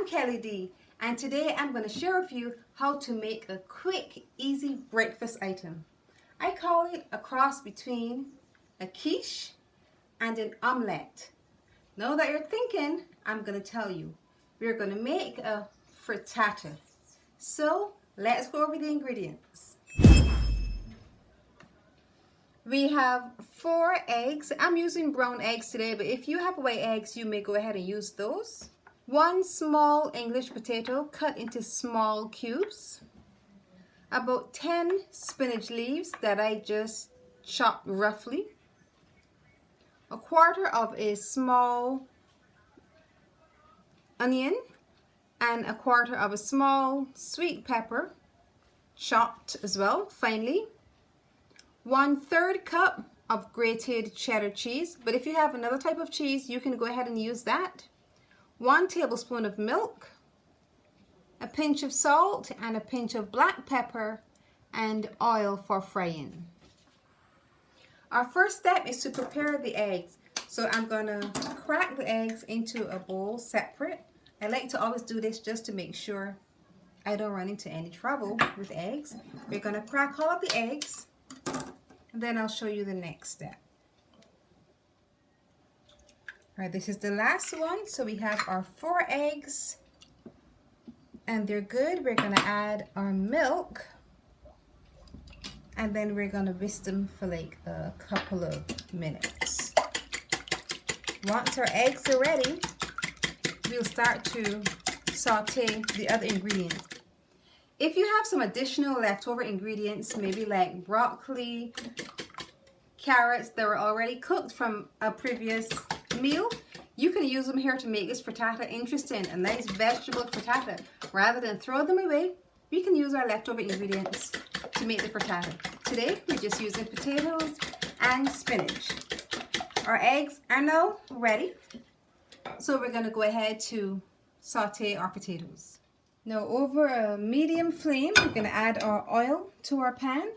Kelly D, and today I'm going to share with you how to make a quick, easy breakfast item. I call it a cross between a quiche and an omelette. Now that you're thinking, I'm going to tell you. We're going to make a frittata. So let's go over the ingredients. We have 4 eggs. I'm using brown eggs today, but if you have white eggs, you may go ahead and use those. 1 small English potato cut into small cubes. About 10 spinach leaves that I just chopped roughly. 1/4 of a small onion and 1/4 of a small sweet pepper, chopped as well finely. 1/3 cup of grated cheddar cheese, but if you have another type of cheese, you can go ahead and use that. 1 tablespoon of milk, a pinch of salt and a pinch of black pepper, and oil for frying. Our first step is to prepare the eggs. So I'm going to crack the eggs into a bowl separate. I like to always do this just to make sure I don't run into any trouble with eggs. We're going to crack all of the eggs, and then I'll show you the next step. All right, this is the last one. So we have our 4 eggs, and they're good. We're going to add our milk, and then we're going to whisk them for like a couple of minutes. Once our eggs are ready, we'll start to saute the other ingredients. If you have some additional leftover ingredients, maybe like broccoli, carrots that were already cooked from a previous meal, you can use them here to make this frittata interesting, a nice vegetable frittata. Rather than throw them away, we can use our leftover ingredients to make the frittata. Today, we're just using potatoes and spinach. Our eggs are now ready, so we're going to go ahead to saute our potatoes. Now over a medium flame, we're going to add our oil to our pan.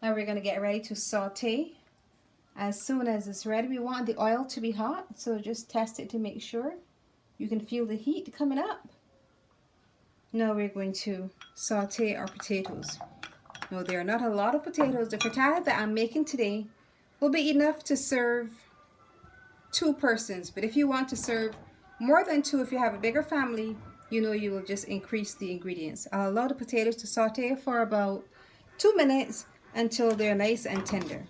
Now we're going to get ready to saute. As soon as it's ready, we want the oil to be hot, so just test it to make sure. You can feel the heat coming up. Now we're going to saute our potatoes. Now there are not a lot of potatoes. The frittata that I'm making today will be enough to serve 2 persons, but if you want to serve more than 2, if you have a bigger family, you know you will just increase the ingredients. I'll allow the potatoes to saute for about 2 minutes until they're nice and tender.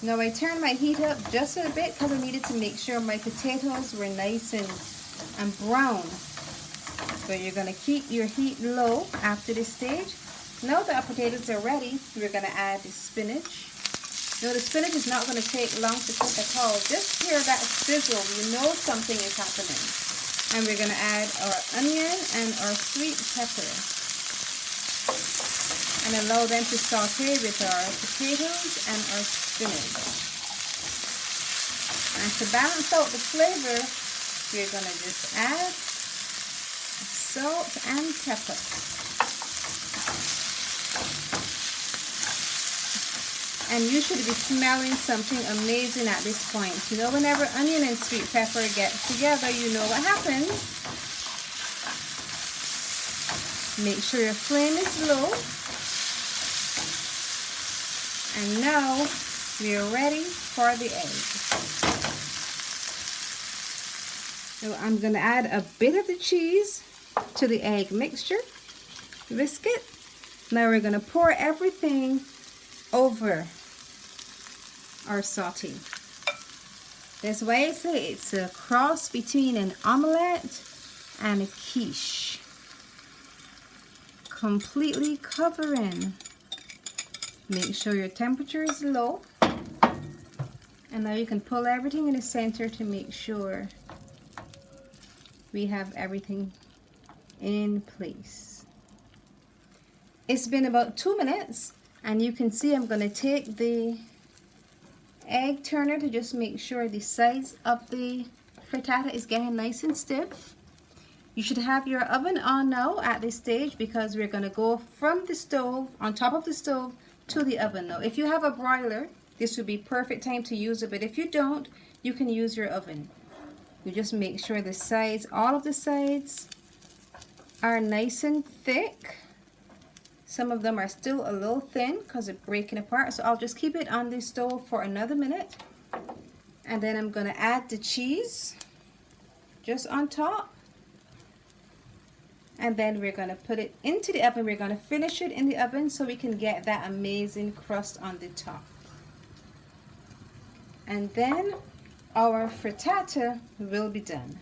Now I turned my heat up just a bit because I needed to make sure my potatoes were nice and brown. So you're going to keep your heat low after this stage. Now that our potatoes are ready, we're going to add the spinach. Now the spinach is not going to take long to cook at all. Just hear that sizzle, you know something is happening. And we're going to add our onion and our sweet pepper. And allow them to saute with our potatoes and our spinach. And to balance out the flavor, we're going to just add salt and pepper. And you should be smelling something amazing at this point. You know, whenever onion and sweet pepper get together, you know what happens. Make sure your flame is low. And now we are ready for the eggs. So I'm going to add a bit of the cheese to the egg mixture. Whisk it. Now we're going to pour everything over our saute. That's why I say it's a cross between an omelette and a quiche. Completely covering. Make sure your temperature is low. And now you can pull everything in the center to make sure we have everything in place. It's been about 2 minutes, and you can see I'm going to take the egg turner to just make sure the sides of the frittata is getting nice and stiff. You should have your oven on now at this stage because we're going to go from the stove, on top of the stove, to the oven. Now if you have a broiler, this would be perfect time to use it, but if you don't, you can use your oven. You just make sure the sides, all of the sides are nice and thick. Some of them are still a little thin because they're breaking apart. So I'll just keep it on the stove for another minute. And then I'm going to add the cheese just on top. And then we're going to put it into the oven. We're going to finish it in the oven so we can get that amazing crust on the top. And then our frittata will be done.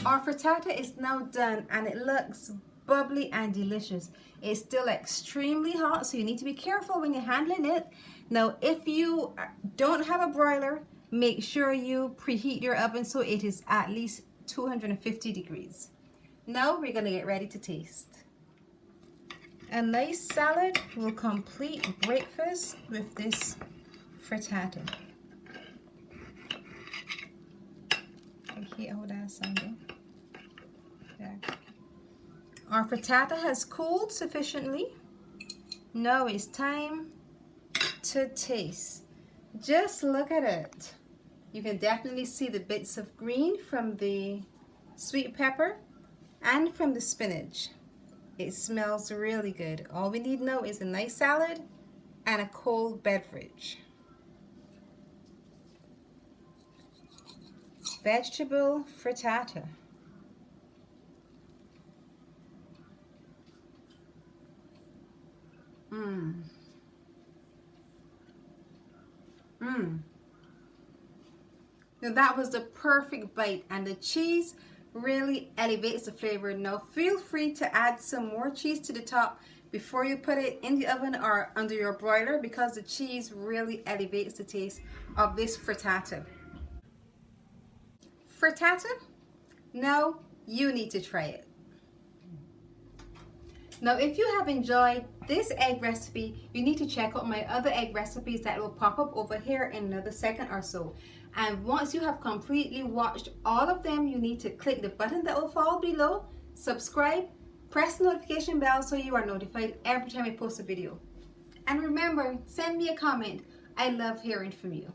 Our frittata is now done and it looks bubbly and delicious. It's still extremely hot, so you need to be careful when you're handling it. Now, if you don't have a broiler, make sure you preheat your oven so it is at least 250 degrees. Now we're going to get ready to taste. A nice salad will complete breakfast with this frittata. You hear how that sounding? There. Our frittata has cooled sufficiently. Now it's time to taste. Just look at it. You can definitely see the bits of green from the sweet pepper and from the spinach. It smells really good. All we need now is a nice salad and a cold beverage. Vegetable frittata. Now that was the perfect bite, and the cheese really elevates the flavor. Now feel free to add some more cheese to the top before you put it in the oven or under your broiler, because the cheese really elevates the taste of this frittata. Frittata? Now you need to try it. Now, if you have enjoyed this egg recipe, you need to check out my other egg recipes that will pop up over here in another second or so. And once you have completely watched all of them, you need to click the button that will fall below, subscribe, press the notification bell so you are notified every time I post a video. And remember, send me a comment. I love hearing from you.